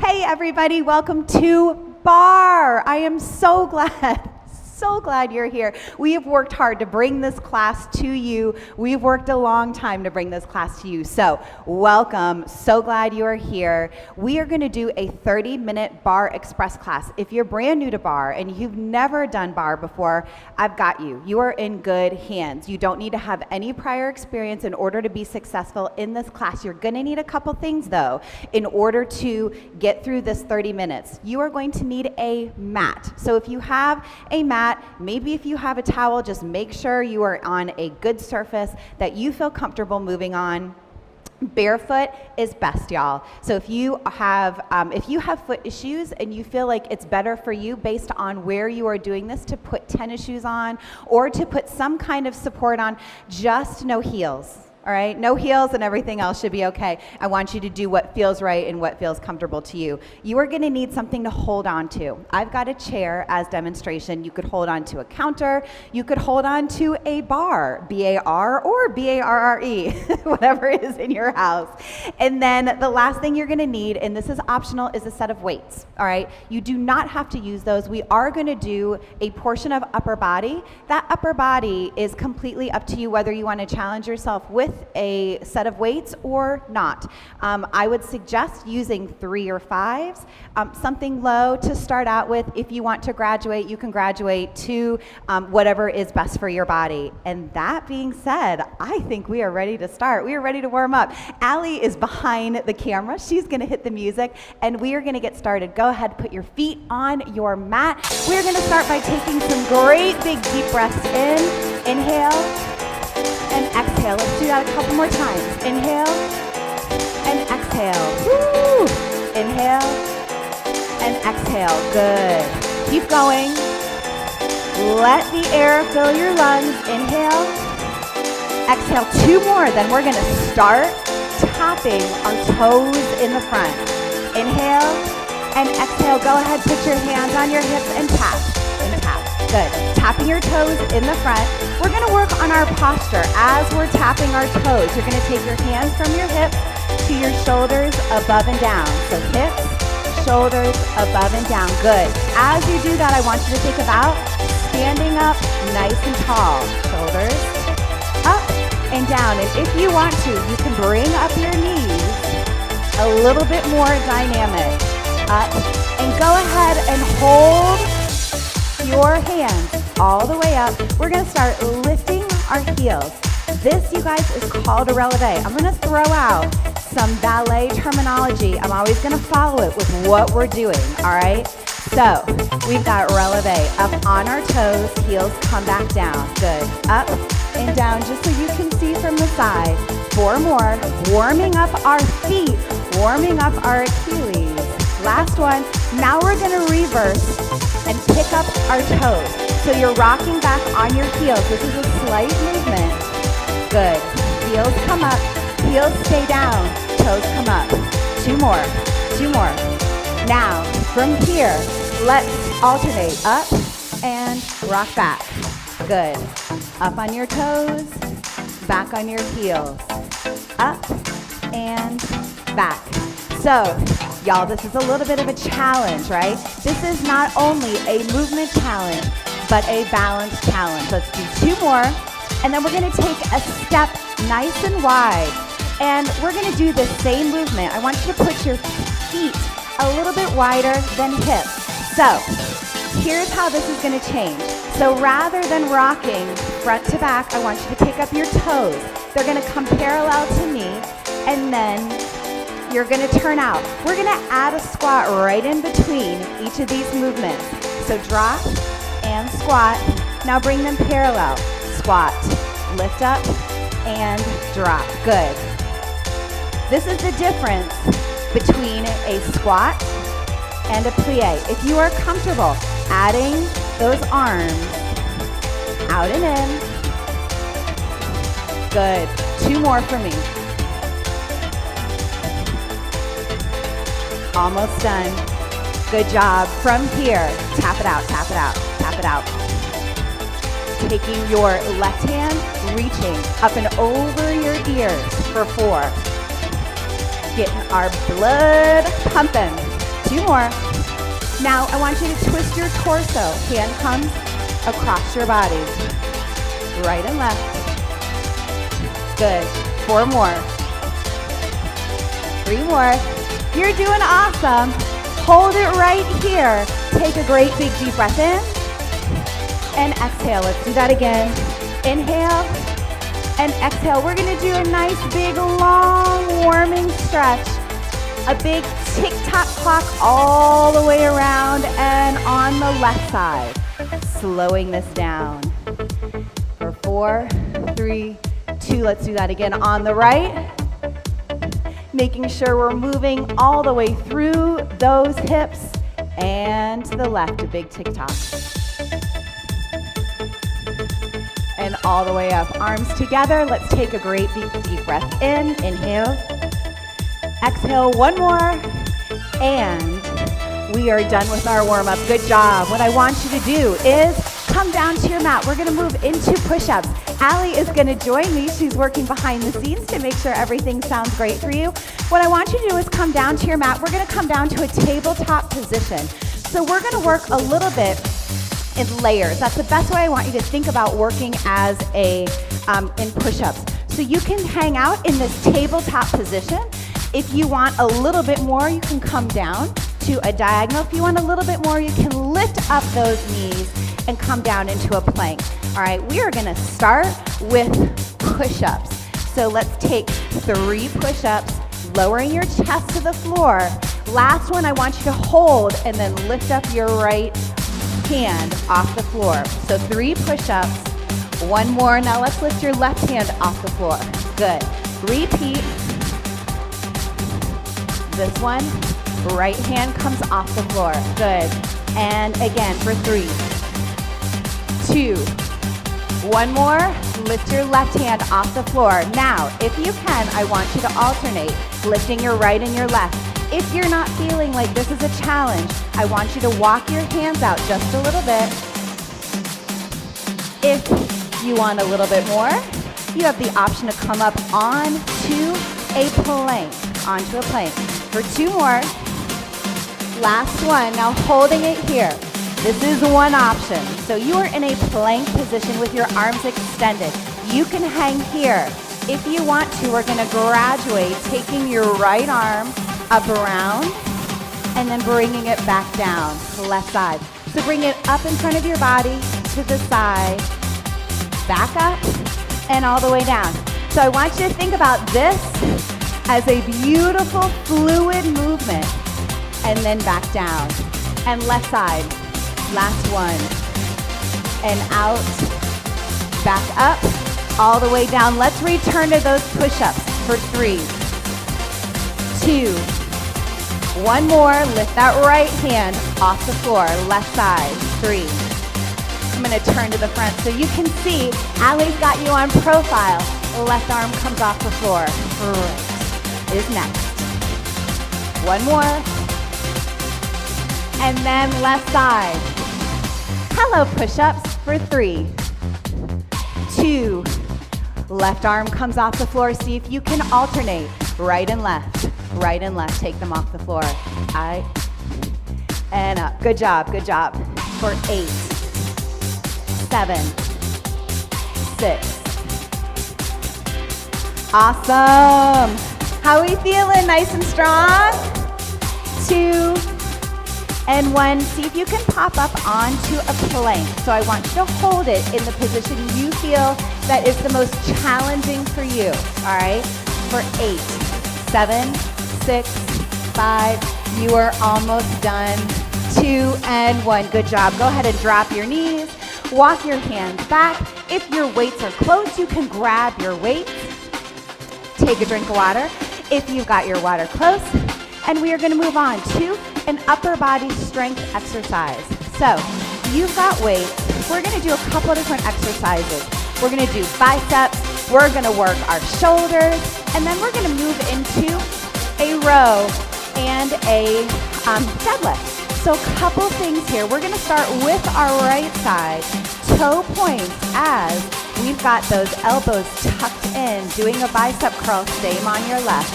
Hey everybody, welcome to Barre. I am so glad you're here. We have worked hard to bring this class to you. We've worked a long time to bring this class to you. So welcome, so glad you are here. We are gonna do a 30-minute Barre Express class. If you're brand new to Barre and you've never done Barre before, I've got you. You are in good hands. You don't need to have any prior experience in order to be successful in this class. You're gonna need a couple things though in order to get through this 30 minutes. You are going to need a mat. So if you have a mat, maybe if you have a towel, just make sure you are on a good surface that you feel comfortable moving on. Barefoot is best, y'all. So if you have foot issues and you feel like it's better for you based on where you are doing this to put tennis shoes on or to put some kind of support on, just no heels. All right, no heels and everything else should be okay. I want you to do what feels right and what feels comfortable to you. You are gonna need something to hold on to. I've got a chair as demonstration. You could hold on to a counter. You could hold on to a bar, B-A-R or B-A-R-R-E, whatever is in your house. And then the last thing you're gonna need, and this is optional, is a set of weights, all right? You do not have to use those. We are gonna do a portion of upper body. That upper body is completely up to you whether you wanna challenge yourself with a set of weights or not. I would suggest using 3 or 5s, something low to start out with. If you want to graduate, you can graduate to whatever is best for your body. And that being said, I think we are ready to start. We are ready to warm up. Allie is behind the camera. She's gonna hit the music and we are gonna get started. Go ahead, put your feet on your mat. We're gonna start by taking some great big deep breaths in. Inhale. And exhale. Let's do that a couple more times. Inhale and exhale. Woo! Inhale and exhale. Good. Keep going. Let the air fill your lungs. Inhale. Exhale. 2 more. Then we're going to start tapping our toes in the front. Inhale and exhale. Go ahead. Put your hands on your hips and tap. And tap. Good. Tapping your toes in the front. We're going to work on our posture as we're tapping our toes. You're going to take your hands from your hips to your shoulders above and down. So hips, shoulders, above and down. Good. As you do that, I want you to think about standing up nice and tall. Shoulders up and down. And if you want to, you can bring up your knees a little bit more dynamic. Up. And go ahead and hold your hands all the way up. We're gonna start lifting our heels. This, you guys, is called a releve. I'm gonna throw out some ballet terminology. I'm always gonna follow it with what we're doing, all right? So, we've got releve, up on our toes, heels come back down. Good, up and down, just so you can see from the side. 4 more, warming up our feet, warming up our Achilles. Last one, now we're gonna reverse and pick up our toes. So you're rocking back on your heels. This is a slight movement. Good. Heels come up, heels stay down, toes come up. 2 more, 2 more. Now, from here, let's alternate up and rock back. Good. Up on your toes, back on your heels. Up and back. So, y'all, this is a little bit of a challenge, right? This is not only a movement challenge, but a balance challenge. Let's do 2 more, and then we're gonna take a step nice and wide, and we're gonna do the same movement. I want you to put your feet a little bit wider than hips. So, here's how this is gonna change. So rather than rocking front to back, I want you to pick up your toes. They're gonna come parallel to me, and then you're gonna turn out. We're gonna add a squat right in between each of these movements. So drop and squat. Now bring them parallel. Squat, lift up, and drop. Good. This is the difference between a squat and a plie. If you are comfortable adding those arms out and in. Good. 2 more for me. Almost done. Good job. From here, tap it out, tap it out, tap it out. Taking your left hand, reaching up and over your ears for 4. Getting our blood pumping. 2 more. Now I want you to twist your torso. Hand comes across your body. Right and left. Good. 4 more. 3 more. You're doing awesome. Hold it right here. Take a great big deep breath in. And exhale. Let's do that again. Inhale and exhale. We're going to do a nice big long warming stretch. A big tick-tock clock all the way around and on the left side. Slowing this down. For 4, 3, 2. Let's do that again on the right. Making sure we're moving all the way through those hips and to the left, a big tick-tock. And all the way up, arms together. Let's take a great deep breath in. Inhale. Exhale, 1 more. And we are done with our warm-up. Good job. What I want you to do is come down to your mat. We're going to move into push-ups. Allie is going to join me. She's working behind the scenes to make sure everything sounds great for you. What I want you to do is come down to your mat. We're going to come down to a tabletop position. So we're going to work a little bit in layers. That's the best way I want you to think about working as in push-ups. So you can hang out in this tabletop position. If you want a little bit more, you can come down to a diagonal. If you want a little bit more, you can lift up those knees and come down into a plank. All right, we are gonna start with push-ups. So let's take 3 push-ups, lowering your chest to the floor. Last one, I want you to hold and then lift up your right hand off the floor. So 3 push-ups, 1 more. Now let's lift your left hand off the floor. Good. Repeat. This one, right hand comes off the floor. Good. And again for 3, 2, 1 more. Lift your left hand off the floor. Now, if you can, I want you to alternate, lifting your right and your left. If you're not feeling like this is a challenge, I want you to walk your hands out just a little bit. If you want a little bit more, you have the option to come up onto a plank. For 2 more. Last one. Now holding it here. This is one option. So you are in a plank position with your arms extended. You can hang here. If you want to, we're going to graduate, taking your right arm up around and then bringing it back down to the left side. So bring it up in front of your body to the side, back up, and all the way down. So I want you to think about this as a beautiful fluid movement, and then back down. And left side, last one. And out, back up, all the way down. Let's return to those push-ups for 3, 2, 1 more. Lift that right hand off the floor, left side, 3. I'm gonna turn to the front so you can see Allie's got you on profile. Left arm comes off the floor. Right is next. 1 more. And then left side. Hello push-ups for 3, 2. Left arm comes off the floor. See if you can alternate right and left. Right and left. Take them off the floor. And up. Good job. Good job. For 8, 7, 6. Awesome. How are we feeling? Nice and strong? 2 and 1. See if you can pop up onto a plank. So I want you to hold it in the position you feel that is the most challenging for you. All right? For 8, 7, 6, 5. You are almost done. 2 and 1. Good job. Go ahead and drop your knees. Walk your hands back. If your weights are close, you can grab your weights. Take a drink of water if you've got your water close. And we are going to move on to an upper body strength exercise. So you've got weights. We're going to do a couple of different exercises. We're going to do biceps. We're going to work our shoulders. And then we're going to move into a row and a deadlift. So a couple things here. We're going to start with our right side. Toe points as we've got those elbows tucked in, doing a bicep curl. Same on your left.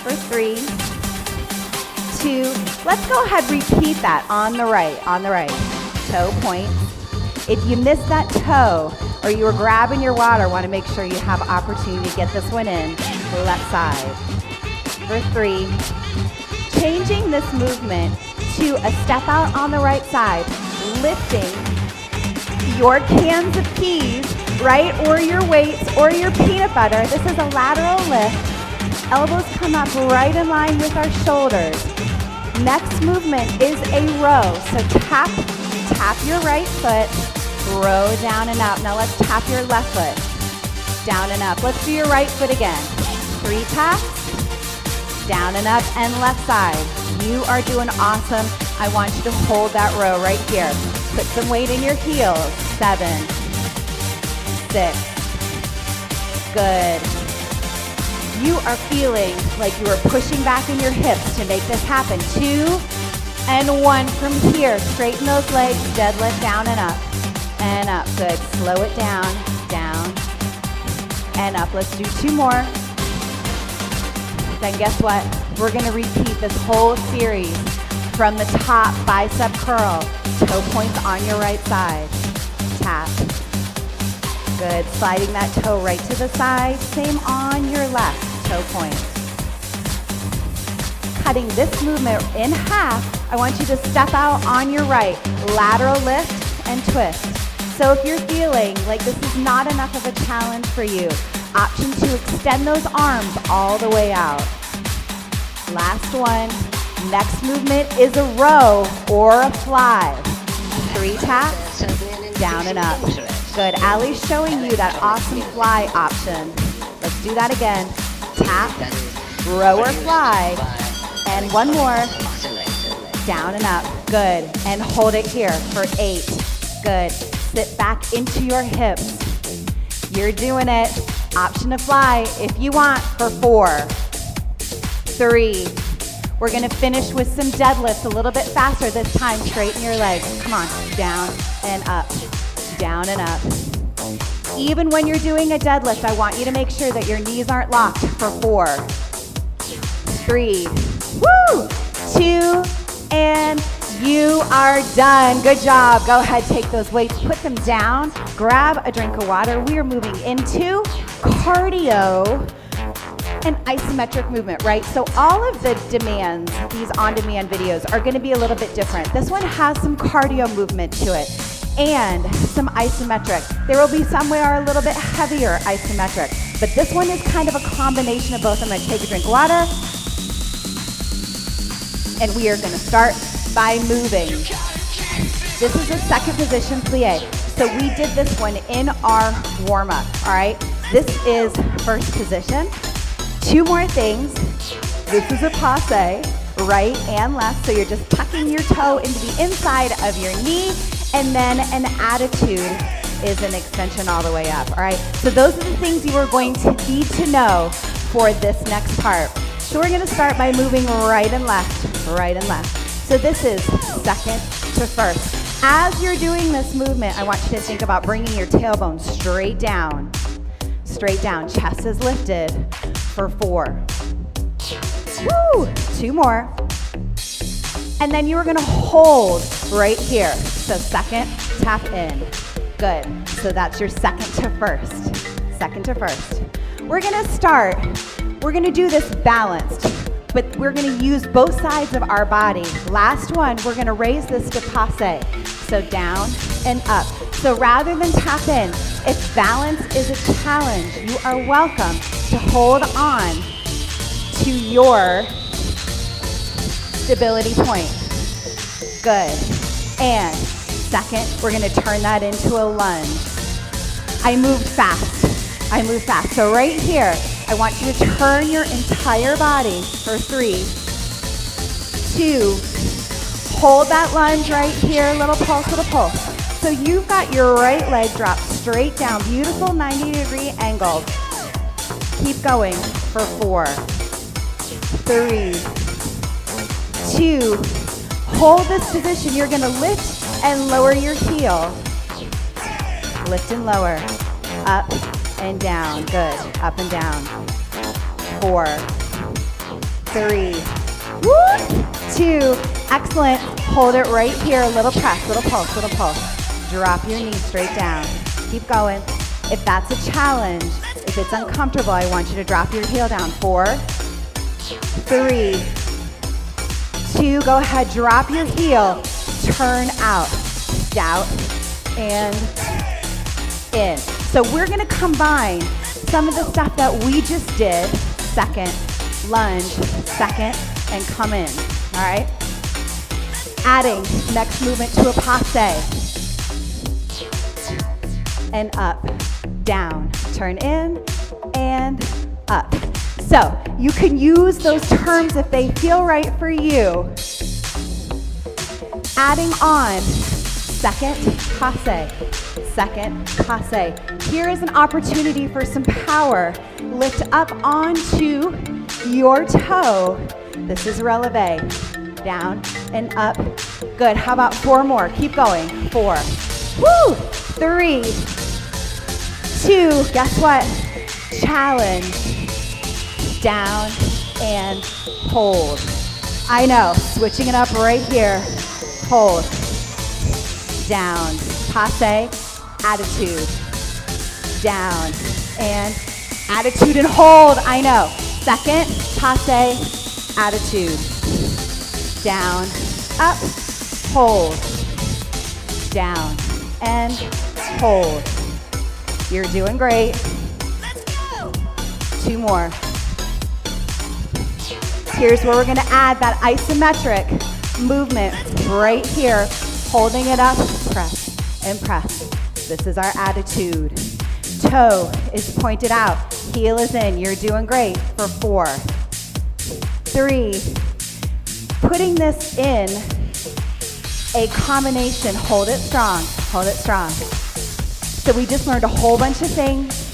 For 3, 2. Let's go ahead, repeat that on the right, toe point. If you missed that toe or you were grabbing your water, want to make sure you have opportunity to get this one in, left side. For 3, changing this movement to a step out on the right side, lifting your cans of peas, right, or your weights, or your peanut butter. This is a lateral lift. Elbows come up right in line with our shoulders. Next movement is a row. So tap your right foot, row down and up. Now let's tap your left foot, down and up. Let's do your right foot again. 3 taps, down and up, and left side. You are doing awesome. I want you to hold that row right here. Put some weight in your heels. 7, 6, good. You are feeling like you are pushing back in your hips to make this happen. 2 and 1 from here. Straighten those legs, deadlift down and up. And up, good. Slow it down, and up. Let's do 2 more. Then guess what? We're gonna repeat this whole series from the top, bicep curl, toe points on your right side. Tap. Good, sliding that toe right to the side. Same on your left, toe point. Cutting this movement in half, I want you to step out on your right, lateral lift and twist. So if you're feeling like this is not enough of a challenge for you, option to extend those arms all the way out. Last one. Next movement is a row or a fly. 3 taps, down and up. Good. Allie's showing you that awesome fly option. Let's do that again. Tap, row or fly, and 1 more. Down and up. Good. And hold it here for 8. Good. Sit back into your hips. You're doing it. Option to fly if you want for 4, 3. We're gonna finish with some deadlifts a little bit faster this time. Straighten your legs. Come on, down and up, down and up. Even when you're doing a deadlift, I want you to make sure that your knees aren't locked for 4, 3, 2, and you are done. Good job. Go ahead, take those weights, put them down, grab a drink of water. We are moving into cardio and isometric movement, right? So all of the demands, these on-demand videos, are gonna be a little bit different. This one has some cardio movement to it and some isometric. There will be some where are a little bit heavier isometric, but this one is kind of a combination of both. I'm gonna take a drink of water, and we are gonna start by moving. This is a second position plie. So we did this one in our warm-up, all right? This is first position. 2 more things. This is a passe, right and left. So you're just tucking your toe into the inside of your knee, and then an attitude is an extension all the way up, all right? So those are the things you are going to need to know for this next part. So we're gonna start by moving right and left, right and left. So this is second to first. As you're doing this movement, I want you to think about bringing your tailbone straight down. Straight down, chest is lifted for 4. Woo! 2 more. And then you are gonna hold right here. So second, tap in. Good. So that's your second to first. Second to first. We're gonna do this balanced, but we're gonna use both sides of our body. Last one, we're gonna raise this to passe. So down and up. So rather than tap in, if balance is a challenge, you are welcome to hold on to your stability point. Good. And second, we're gonna turn that into a lunge. I moved fast. So right here, I want you to turn your entire body for 3, 2, hold that lunge right here, little pulse. So you've got your right leg dropped straight down, beautiful 90-degree angle. Keep going for 4, 3, 2, hold this position. You're gonna lift and lower your heel. Lift and lower, up and down, good, up and down. 4, 3, woo! 2. Excellent. Hold it right here. Little press, little pulse, little pulse. Drop your knee straight down. Keep going. If that's a challenge, if it's uncomfortable, I want you to drop your heel down. 4, 3, 2. Go ahead, drop your heel. Turn out. Out and in. So we're going to combine some of the stuff that we just did. Second, lunge, second, and come in. All right? Adding next movement to a passe. And up, down, turn in, and up. So you can use those terms if they feel right for you. Adding on second passe, second passe. Here is an opportunity for some power. Lift up onto your toe. This is releve. Down and up. Good. How about 4 more? Keep going. 4. Woo! 3, 2. Guess what? Challenge. Down and hold. I know. Switching it up right here. Hold. Down, passe, attitude, down, and attitude and hold, I know. Second, passe, attitude, down, up, hold, down, and hold. You're doing great. 2 more. Here's where we're gonna add that isometric movement right here. Holding it up, press and press. This is our attitude. Toe is pointed out, heel is in. You're doing great for 4, 3. Putting this in a combination. Hold it strong, hold it strong. So we just learned a whole bunch of things.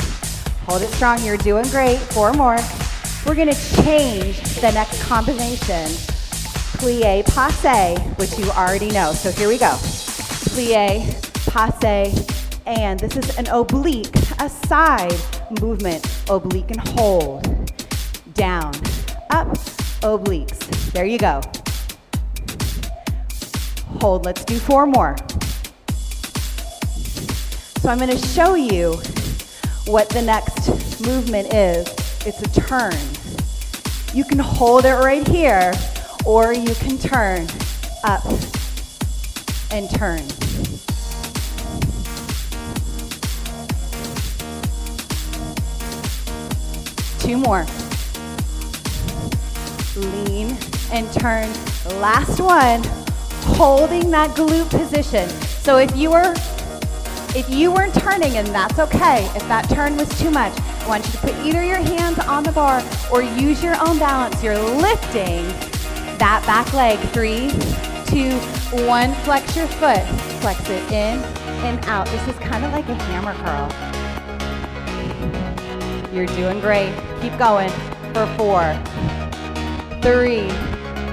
Hold it strong, you're doing great. 4 more. We're gonna change the next combination. Plie, passe, which you already know. So here we go. Plie, passe, and this is an oblique, a side movement. Oblique and hold. Down, up, obliques. There you go. Hold, let's do 4 more. So I'm gonna show you what the next movement is. It's a turn. You can hold it right here, or you can turn up and turn. Two more. Lean and turn. Last one, holding that glute position. So if you weren't turning, and that's okay, if that turn was too much, I want you to put either your hands on the bar or use your own balance. You're lifting that back leg. 3, 2, 1. Flex your foot. Flex it in and out. This is kind of like a hammer curl. You're doing great. Keep going for 4, 3,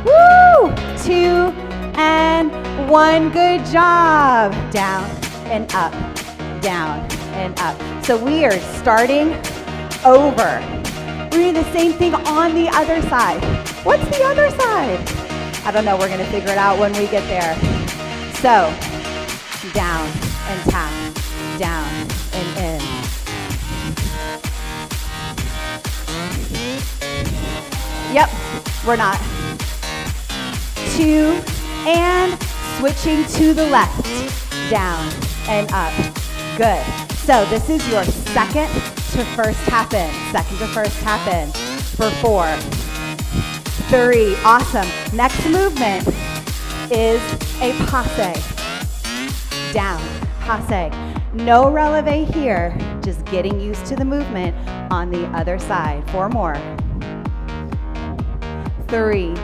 woo! 2 and 1. Good job. Down and up, down and up. So we are starting over. We're doing the same thing on the other side. What's the other side? I don't know. We're going to figure it out when we get there. So down and tap, down and in. Yep, we're not. 2 and switching to the left. Down and up. Good. So this is your second to first tap in. Second to first tap in for 4, 3. Awesome. Next movement is a passe. Down, passe. No releve here. Just getting used to the movement on the other side. 4 more. 3.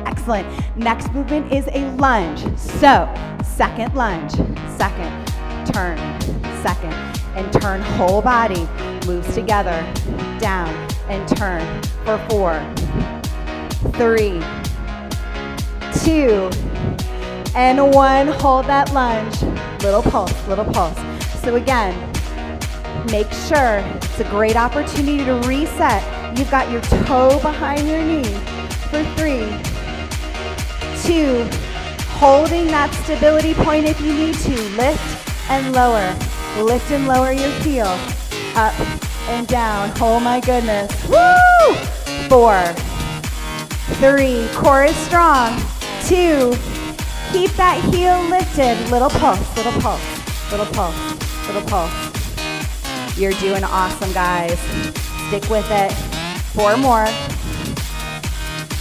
Excellent. Next movement is a lunge. So, second lunge, second, turn, second, and turn whole body. Moves together, down, and turn for 4, 3, 2, and 1. Hold that lunge. Little pulse, little pulse. So again, make sure it's a great opportunity to reset. You've got your toe behind your knee for 3, 2, holding that stability point if you need to. Lift and lower. Lift and lower your heel. Up and down. Oh my goodness. Woo! 4, 3, core is strong. 2, keep that heel lifted. Little pulse, little pulse, little pulse, little pulse. You're doing awesome, guys. Stick with it. 4 more.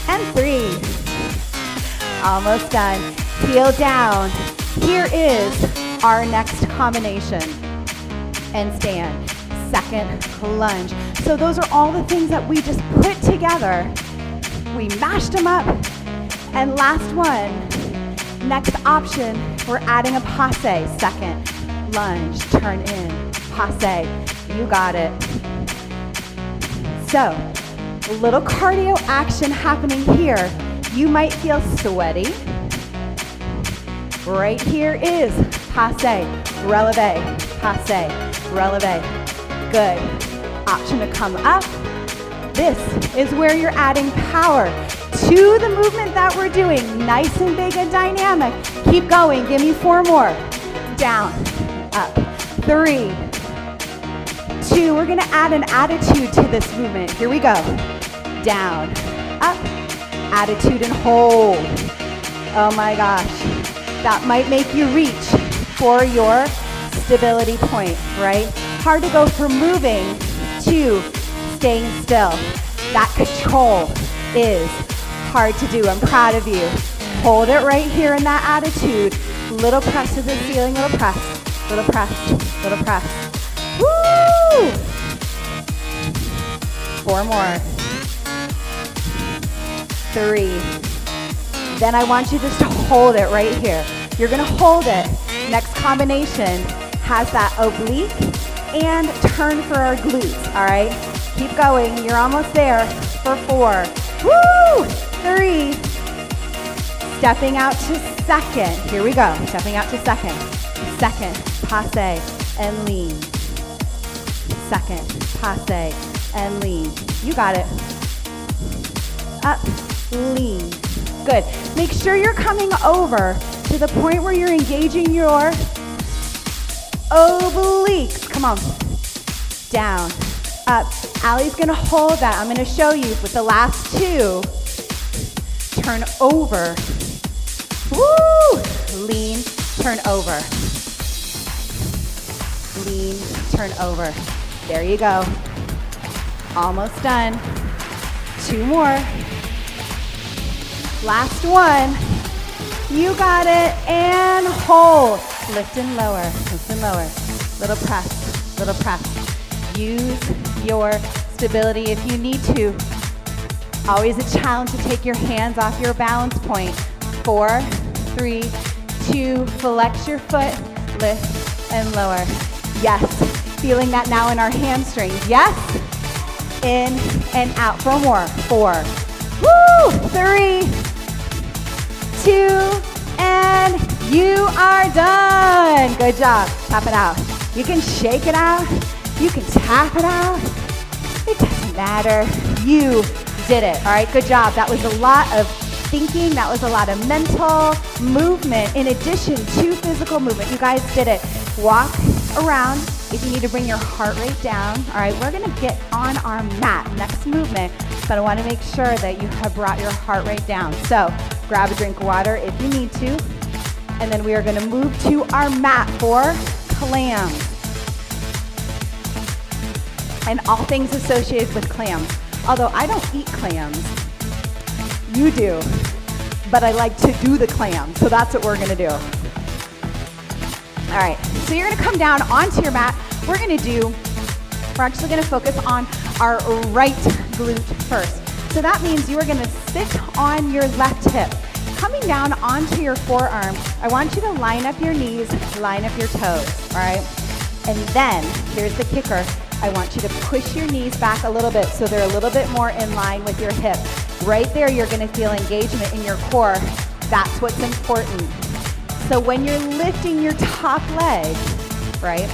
And 3. Almost done. Heel down. Here is our next combination. And stand. Second lunge. So those are all the things that we just put together. We mashed them up. And last one, next option, we're adding a passe. Second lunge, turn in, passe. You got it. So, a little cardio action happening here. You might feel sweaty. Right here is passe, releve, passe, releve. Good. Option to come up. This is where you're adding power to the movement that we're doing. Nice and big and dynamic. Keep going. Give me 4 more. Down, up. 3, 2. We're going to add an attitude to this movement. Here we go. Down, up. Attitude and hold. Oh my gosh. That might make you reach for your stability point, right? Hard to go from moving to staying still. That control is hard to do. I'm proud of you. Hold it right here in that attitude. Little press to the ceiling, little press, little press, little press. Woo! 4 more. 3. Then I want you just to hold it right here. You're gonna hold it. Next combination has that oblique and turn for our glutes, all right? Keep going, you're almost there for 4. Woo! 3. Stepping out to second. Here we go, stepping out to second. Second, passe, and lean. Second, passe, and lean. You got it. Up, lean. Good. Make sure you're coming over to the point where you're engaging your obliques. Come on. Down, up. Allie's gonna hold that. I'm gonna show you with the last 2. Turn over. Woo! Lean, turn over. Lean, turn over. There you go. Almost done. 2 more. Last one. You got it. And hold. Lift and lower. Lift and lower. Little press. Little press. Use your stability if you need to. Always a challenge to take your hands off your balance point. 4, 3, 2. Flex your foot. Lift and lower. Yes. Feeling that now in our hamstrings. Yes. In and out. 4 more. 4. Woo! 3, 2, and you are done. Good job. Tap it out. You can shake it out. You can tap it out. It doesn't matter. You did it. All right, good job. That was a lot of thinking. That was a lot of mental movement in addition to physical movement. You guys did it. Walk around. If you need to bring your heart rate down. All right, we're going to get on our mat. Next movement, but I want to make sure that you have brought your heart rate down. So grab a drink of water if you need to. And then we are going to move to our mat for clams. And all things associated with clams. Although I don't eat clams. You do. But I like to do the clams. So that's what we're going to do. All right, so you're gonna come down onto your mat. We're actually gonna focus on our right glute first. So that means you are gonna sit on your left hip. Coming down onto your forearm, I want you to line up your knees, line up your toes, all right? And then, here's the kicker. I want you to push your knees back a little bit so they're a little bit more in line with your hip. Right there, you're gonna feel engagement in your core. That's what's important. So when you're lifting your top leg, right,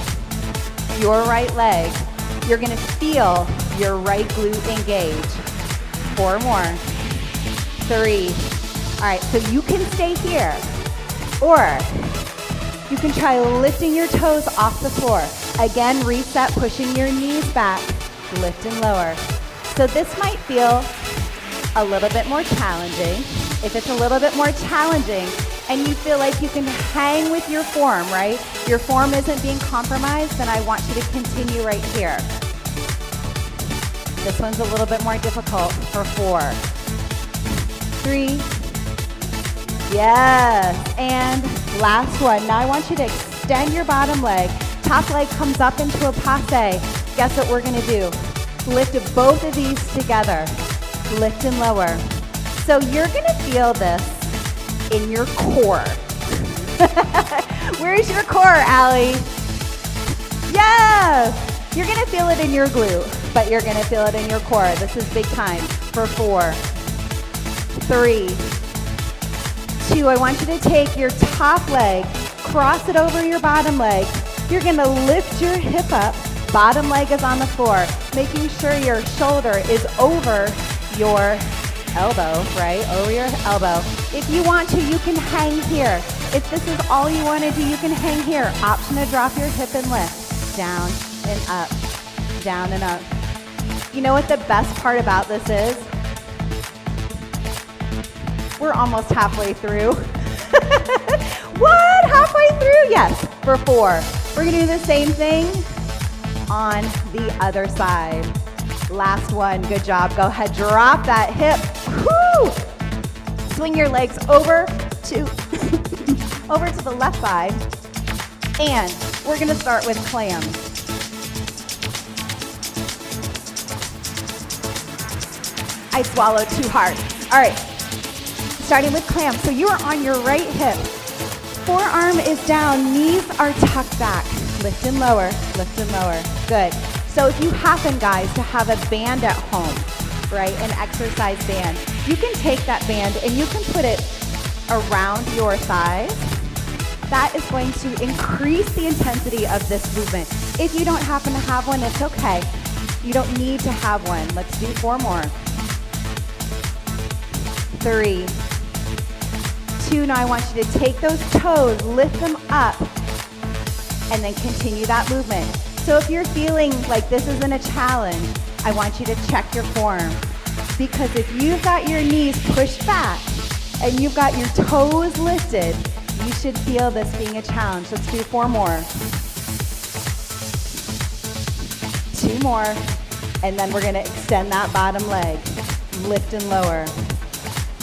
your right leg, you're gonna feel your right glute engage. 4 more. 3, All right, so you can stay here, or you can try lifting your toes off the floor. Again, reset, pushing your knees back, lift and lower. So this might feel a little bit more challenging. If it's a little bit more challenging and you feel like you can hang with your form, right? Your form isn't being compromised, then I want you to continue right here. This one's a little bit more difficult for 4, 3, yes, and last one. Now I want you to extend your bottom leg. Top leg comes up into a passe. Guess what we're gonna do? Lift both of these together. Lift and lower. So you're gonna feel this in your core. Where's your core, Allie? Yes! You're gonna feel it in your glute, but you're gonna feel it in your core. This is big time for 4, 3, 2. I want you to take your top leg, cross it over your bottom leg. You're gonna lift your hip up. Bottom leg is on the floor, making sure your shoulder is over your elbow, right? Over your elbow. If you want to, you can hang here. If this is all you want to do, you can hang here. Option to drop your hip and lift. Down and up, down and up. You know what the best part about this is? We're almost halfway through. What? Halfway through? Yes, for 4. We're gonna do the same thing on the other side. Last one, good job. Go ahead, drop that hip. Woo! Swing your legs over to, over to the left side. And we're gonna start with clams. I swallowed too hard. All right, starting with clams. So you are on your right hip. Forearm is down, knees are tucked back. Lift and lower, lift and lower. Good. So if you happen, guys, to have a band at home, right, an exercise band, you can take that band and you can put it around your thighs. That is going to increase the intensity of this movement. If you don't happen to have one, it's okay. You don't need to have one. Let's do 4 more. 3, 2. Now I want you to take those toes, lift them up, and then continue that movement. So if you're feeling like this isn't a challenge, I want you to check your form. Because if you've got your knees pushed back and you've got your toes lifted, you should feel this being a challenge. Let's do 4 more. 2 more. And then we're gonna extend that bottom leg. Lift and lower.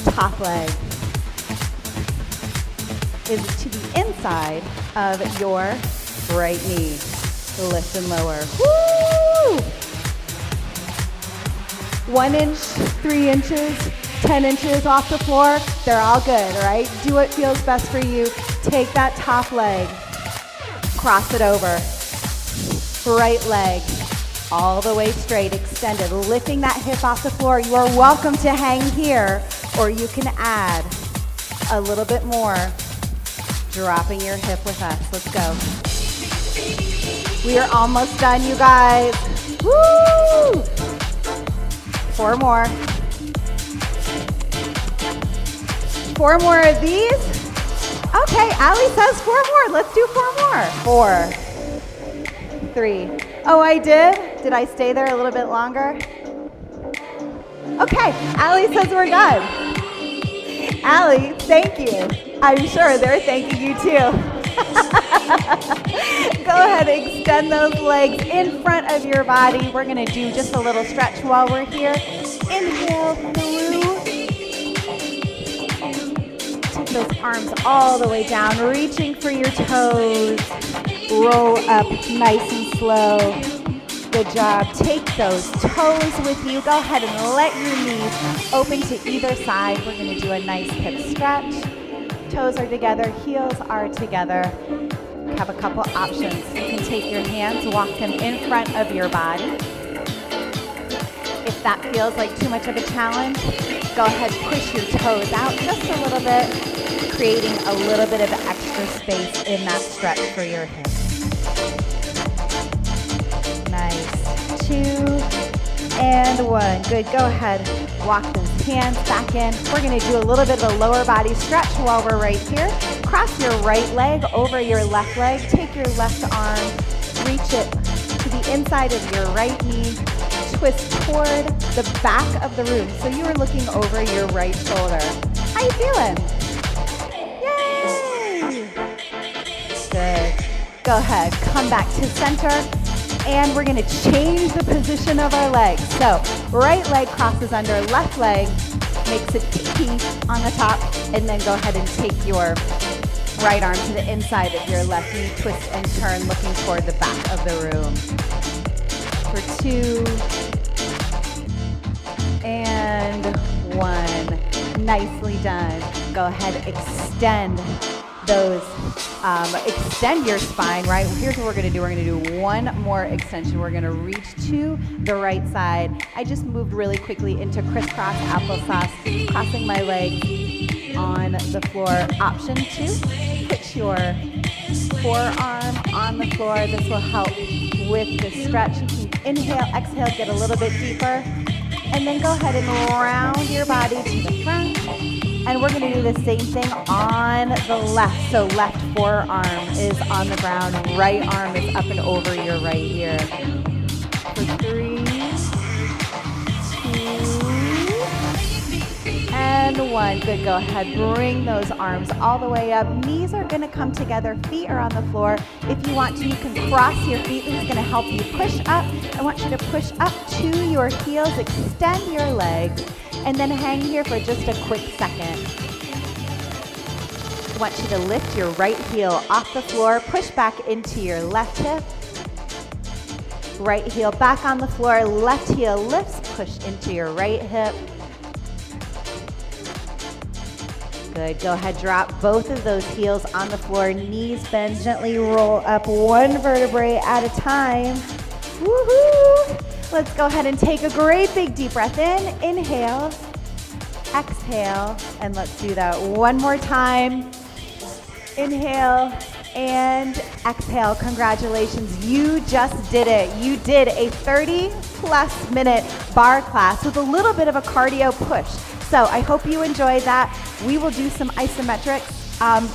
Top leg is to the inside of your right knee. Lift and lower. Woo! 1 inch, 3 inches, 10 inches off the floor, they're all good, right? Do what feels best for you. Take that top leg, cross it over. Right leg, all the way straight, extended, lifting that hip off the floor. You are welcome to hang here, or you can add a little bit more, dropping your hip with us. Let's go. We are almost done, you guys. Woo! 4 more. 4 more of these. Okay, Allie says 4 more. Let's do 4 more. 4, 3. Oh, I did? Did I stay there a little bit longer? Okay, Allie says we're done. Allie, thank you. I'm sure they're thanking you too. Go ahead and extend those legs in front of your body. We're gonna do just a little stretch while we're here. Inhale through. Take those arms all the way down, reaching for your toes. Roll up nice and slow. Good job. Take those toes with you. Go ahead and let your knees open to either side. We're gonna do a nice hip stretch. Toes are together, heels are together. Have a couple options. You can take your hands, walk them in front of your body. If that feels like too much of a challenge, go ahead, push your toes out just a little bit, creating a little bit of extra space in that stretch for your hips. Nice. 2 and 1. Good. Go ahead. Walk those hands back in. We're gonna do a little bit of a lower body stretch while we're right here. Cross your right leg over your left leg. Take your left arm, reach it to the inside of your right knee. Twist toward the back of the room. So you are looking over your right shoulder. How you feeling? Yay! Good. Go ahead, come back to center. And we're gonna change the position of our legs. So right leg crosses under left leg, makes a T on the top, and then go ahead and take your right arm to the inside of your left knee, twist and turn, looking toward the back of the room. For 2, and 1. Nicely done. Go ahead, extend those, extend your spine, right? Here's what we're gonna do. We're gonna do one more extension. We're gonna reach to the right side. I just moved really quickly into crisscross applesauce, crossing my legs on the floor. Option 2, put your forearm on the floor. This will help with the stretch. You can inhale, exhale, get a little bit deeper. And then go ahead and round your body to the front. And we're gonna do the same thing on the left. So left forearm is on the ground, right arm is up and over your right ear. For 3, 2, and 1. Good, go ahead, bring those arms all the way up. Knees are gonna come together, feet are on the floor. If you want to, you can cross your feet. This is gonna help you push up. I want you to push up to your heels, extend your legs, and then hang here for just a quick second. I want you to lift your right heel off the floor, push back into your left hip. Right heel back on the floor, left heel lifts, push into your right hip. Good, go ahead, drop both of those heels on the floor, knees bend, gently roll up one vertebrae at a time. Woohoo! Let's go ahead and take a great big deep breath in. Inhale, exhale, and let's do that one more time. Inhale and exhale. Congratulations, you just did it. You did a 30+ minute bar class with a little bit of a cardio push. So I hope you enjoyed that. We will do some isometrics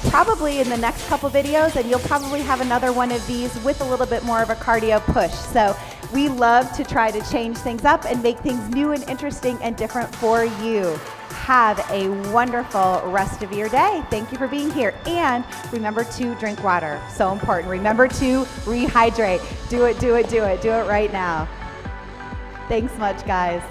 probably in the next couple videos, and you'll probably have another one of these with a little bit more of a cardio push. So we love to try to change things up and make things new and interesting and different for you. Have a wonderful rest of your day. Thank you for being here. And remember to drink water. So important. Remember to rehydrate. Do it, do it, do it. Do it right now. Thanks much, guys.